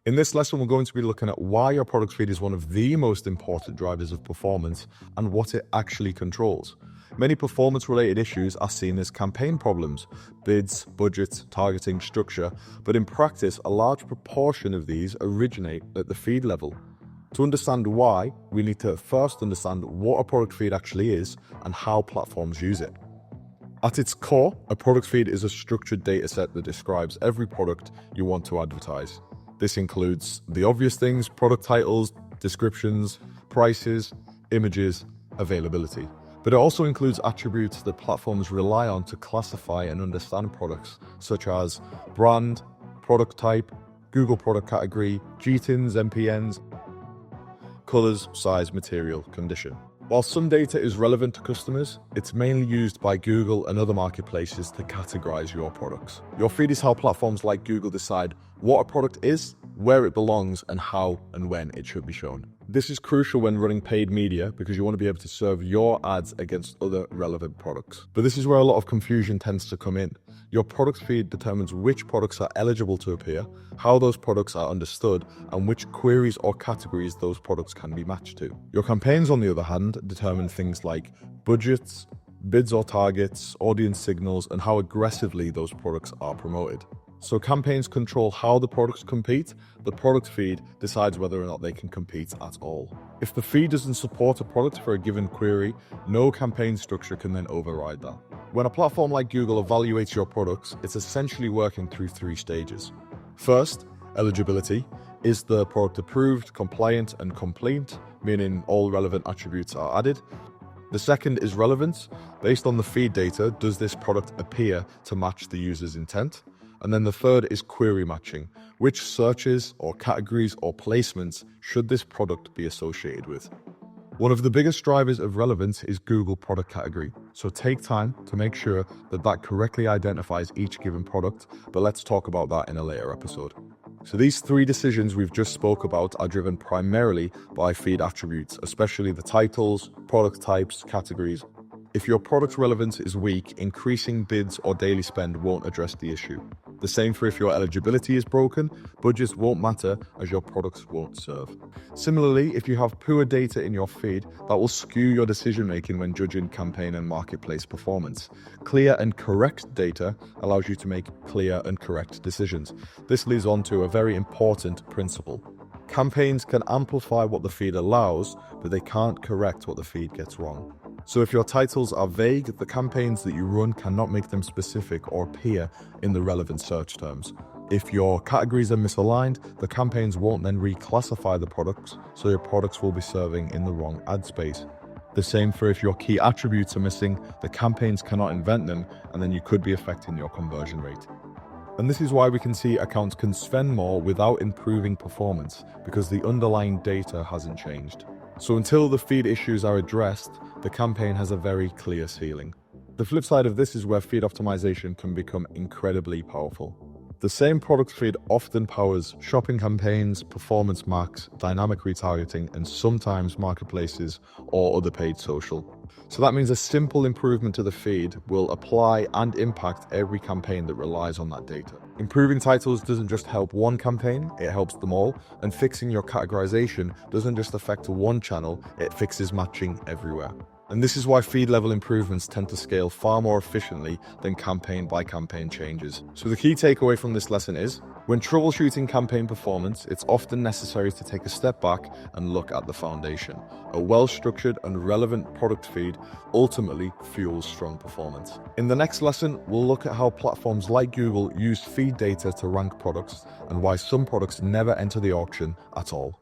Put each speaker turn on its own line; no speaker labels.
In this lesson, we're going to be looking at why your product feed is one of the most important drivers of performance and what it actually controls. Many performance-related issues are seen as campaign problems, bids, budgets, targeting, structure, but in practice, a large proportion of these originate at the feed level. To understand why, we need to first understand what a product feed actually is and how platforms use it. At its core, a product feed is a structured dataset that describes every product you want to advertise. This includes the obvious things: product titles, descriptions, prices, images, availability. But it also includes attributes that platforms rely on to classify and understand products, such as brand, product type, Google product category, GTINs, MPNs, colors, size, material, condition. While some data is relevant to customers, it's mainly used by Google and other marketplaces to categorize your products. Your feed is how platforms like Google decide what a product is, where it belongs, and how and when it should be shown. This is crucial when running paid media because you want to be able to serve your ads against other relevant products. But this is where a lot of confusion tends to come in. Your product feed determines which products are eligible to appear, how those products are understood, and which queries or categories those products can be matched to. Your campaigns, on the other hand, determine things like budgets, bids or targets, audience signals, and how aggressively those products are promoted. So campaigns control how the products compete. The product feed decides whether or not they can compete at all. If the feed doesn't support a product for a given query, no campaign structure can then override that. When a platform like Google evaluates your products, it's essentially working through three stages. First, eligibility. Is the product approved, compliant, and complete, meaning all relevant attributes are added? The second is relevance. Based on the feed data, does this product appear to match the user's intent? And then the third is query matching. Which searches or categories or placements should this product be associated with? One of the biggest drivers of relevance is Google product category. So take time to make sure that that correctly identifies each given product, but let's talk about that in a later episode. So these three decisions we've just spoke about are driven primarily by feed attributes, especially the titles, product types, categories. If your product relevance is weak, increasing bids or daily spend won't address the issue. The same for if your eligibility is broken, budgets won't matter as your products won't serve. Similarly, if you have poor data in your feed, that will skew your decision making when judging campaign and marketplace performance. Clear and correct data allows you to make clear and correct decisions. This leads on to a very important principle. Campaigns can amplify what the feed allows, but they can't correct what the feed gets wrong. So if your titles are vague, the campaigns that you run cannot make them specific or appear in the relevant search terms. If your categories are misaligned, the campaigns won't then reclassify the products, so your products will be serving in the wrong ad space. The same for if your key attributes are missing, the campaigns cannot invent them, and then you could be affecting your conversion rate. And this is why we can see accounts can spend more without improving performance, because the underlying data hasn't changed. So until the feed issues are addressed, the campaign has a very clear ceiling. The flip side of this is where feed optimization can become incredibly powerful. The same product feed often powers shopping campaigns, performance max, dynamic retargeting, and sometimes marketplaces or other paid social. So that means a simple improvement to the feed will apply and impact every campaign that relies on that data. Improving titles doesn't just help one campaign, it helps them all. And fixing your categorization doesn't just affect one channel, it fixes matching everywhere. And this is why feed level improvements tend to scale far more efficiently than campaign by campaign changes. So the key takeaway from this lesson is, when troubleshooting campaign performance, it's often necessary to take a step back and look at the foundation. A well-structured and relevant product feed ultimately fuels strong performance. In the next lesson, we'll look at how platforms like Google use feed data to rank products and why some products never enter the auction at all.